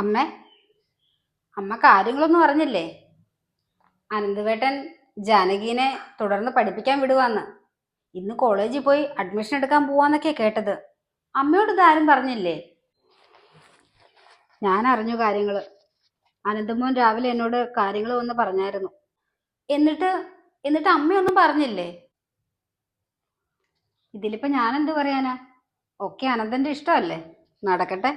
അമ്മേ, അമ്മ കാര്യങ്ങളൊന്നും അറിഞ്ഞില്ലേ? അനന്തവേട്ടൻ ജാനകീനെ തുടർന്ന് പഠിപ്പിക്കാൻ വിടുവാന്ന്. ഇന്ന് കോളേജിൽ പോയി അഡ്മിഷൻ എടുക്കാൻ പോവാന്നൊക്കെയാ കേട്ടത്. അമ്മയോട് ഇതാരും പറഞ്ഞില്ലേ? ഞാൻ അറിഞ്ഞു കാര്യങ്ങള്. അനന്തമോൻ രാവിലെ എന്നോട് കാര്യങ്ങൾ വന്ന് പറഞ്ഞായിരുന്നു. എന്നിട്ട് എന്നിട്ട് അമ്മയൊന്നും പറഞ്ഞില്ലേ? ഇതിലിപ്പോ ഞാൻ എന്ത് പറയാനാ? ഒക്കെ അനന്തന്റെ ഇഷ്ടമല്ലേ, നടക്കട്ടെ.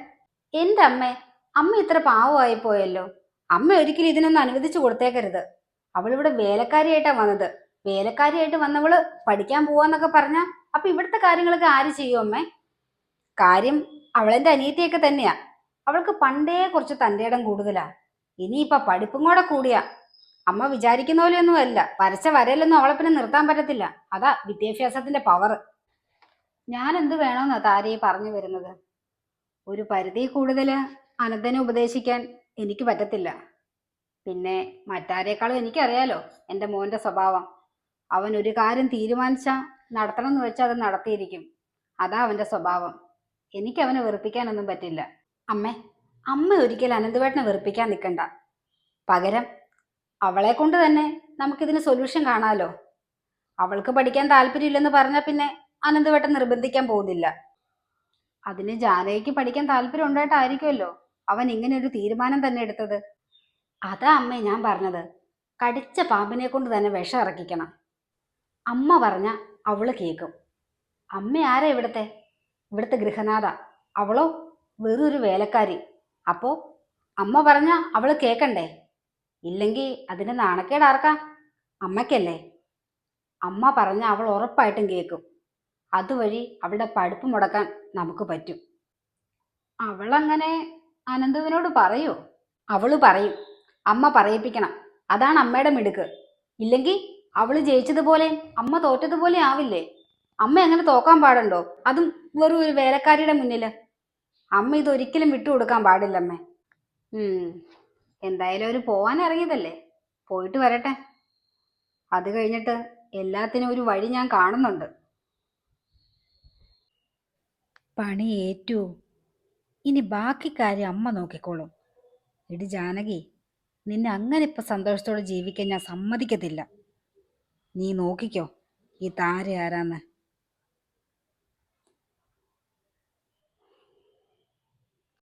എന്റെ അമ്മേ, അമ്മ ഇത്ര പാവമായി പോയല്ലോ. അമ്മ ഒരിക്കലും ഇതിനൊന്നും അനുവദിച്ചു കൊടുത്തേക്കരുത്. അവളിവിടെ വേലക്കാരിയായിട്ടാ വന്നത്. വേലക്കാരിയായിട്ട് വന്നവള് പഠിക്കാൻ പോവാന്നൊക്കെ പറഞ്ഞ അപ്പൊ ഇവിടുത്തെ കാര്യങ്ങളൊക്കെ ആര് ചെയ്യും അമ്മേ? കാര്യം അവളെന്റെ അനിയത്തിയൊക്കെ തന്നെയാ. അവൾക്ക് പണ്ടേ കുറച്ച് തന്റെ ഇടം കൂടുതലാ. ഇനിയിപ്പൊ പഠിപ്പും കൂടെ കൂടിയാ അമ്മ വിചാരിക്കുന്ന പോലെയൊന്നും അല്ല. വരച്ച വരയിലൊന്നും അവളെ പിന്നെ നിർത്താൻ പറ്റത്തില്ല. അതാ വിദ്യാഭ്യാസത്തിന്റെ പവർ. ഞാൻ എന്ത് വേണമെന്നാ താരയെ പറഞ്ഞു വരുന്നത്? ഒരു പരിധി കൂടുതൽ അനന്തനെ ഉപദേശിക്കാൻ എനിക്ക് പറ്റത്തില്ല. പിന്നെ മറ്റാരേക്കാളും എനിക്കറിയാലോ എൻ്റെ മോന്റെ സ്വഭാവം. അവൻ ഒരു കാര്യം തീരുമാനിച്ചാ നടത്തണം എന്ന് വെച്ചാൽ അത് നടത്തിയിരിക്കും. അതാ അവന്റെ സ്വഭാവം. എനിക്ക് അവനെ വെറുപ്പിക്കാനൊന്നും പറ്റില്ല. അമ്മേ, അമ്മ ഒരിക്കലും അനന്തവേട്ടനെ വെറുപ്പിക്കാൻ നിൽക്കണ്ട. പകരം അവളെ കൊണ്ട് തന്നെ നമുക്കിതിന് സൊല്യൂഷൻ കാണാലോ. അവൾക്ക് പഠിക്കാൻ താല്പര്യമില്ലെന്ന് പറഞ്ഞാൽ പിന്നെ അനന്തവേട്ടൻ നിർബന്ധിക്കാൻ പോകുന്നില്ല. അതിന് ജാനകിക്ക് പഠിക്കാൻ താല്പര്യം ഉണ്ടായിട്ടായിരിക്കുമല്ലോ അവൻ ഇങ്ങനെ ഒരു തീരുമാനം തന്നെ എടുത്തത്. അതാ അമ്മേ ഞാൻ പറഞ്ഞത്, കടിച്ച പാമ്പിനെ കൊണ്ട് തന്നെ വിഷം ഇറക്കിക്കണം. അമ്മ പറഞ്ഞ അവള് കേൾക്കും. അമ്മ ആരാ ഇവിടുത്തെ ഗൃഹനാഥ. അവളോ വെറൊരു വേലക്കാരി. അപ്പോ അമ്മ പറഞ്ഞ അവള് കേക്കണ്ടേ? ഇല്ലെങ്കിൽ അതിന്റെ നാണക്കേട് ആർക്കാ? അമ്മയ്ക്കല്ലേ. അമ്മ പറഞ്ഞ അവൾ ഉറപ്പായിട്ടും കേൾക്കും. അതുവഴി അവളുടെ പഠിപ്പ് മുടക്കാൻ നമുക്ക് പറ്റും. അവളങ്ങനെ അനന്തുവിനോട് പറയോ? അവള് പറയും. അമ്മ പറയിപ്പിക്കണം. അതാണ് അമ്മയുടെ മിടുക്ക്. ഇല്ലെങ്കിൽ അവള് ജയിച്ചതുപോലെ അമ്മ തോറ്റതുപോലെ ആവില്ലേ? അമ്മ അങ്ങനെ തോക്കാൻ പാടുണ്ടോ? അതും വെറും ഒരു വേലക്കാരിയുടെ മുന്നില്. അമ്മ ഇതൊരിക്കലും വിട്ടുകൊടുക്കാൻ പാടില്ലമ്മേ. എന്തായാലും അവര് പോവാൻ ഇറങ്ങിയതല്ലേ, പോയിട്ട് വരട്ടെ. അത് കഴിഞ്ഞിട്ട് എല്ലാത്തിനും ഒരു വഴി ഞാൻ കാണുന്നുണ്ട്. പണി ഏറ്റു. ഇനി ബാക്കി കാര്യം അമ്മ നോക്കിക്കോളും. എടി ജാനകി, നിന്നെ അങ്ങനെ ഇപ്പൊ സന്തോഷത്തോടെ ജീവിക്കാൻ ഞാൻ സമ്മതിക്കത്തില്ല. നീ നോക്കിക്കോ ഈ താര ആരാന്ന്.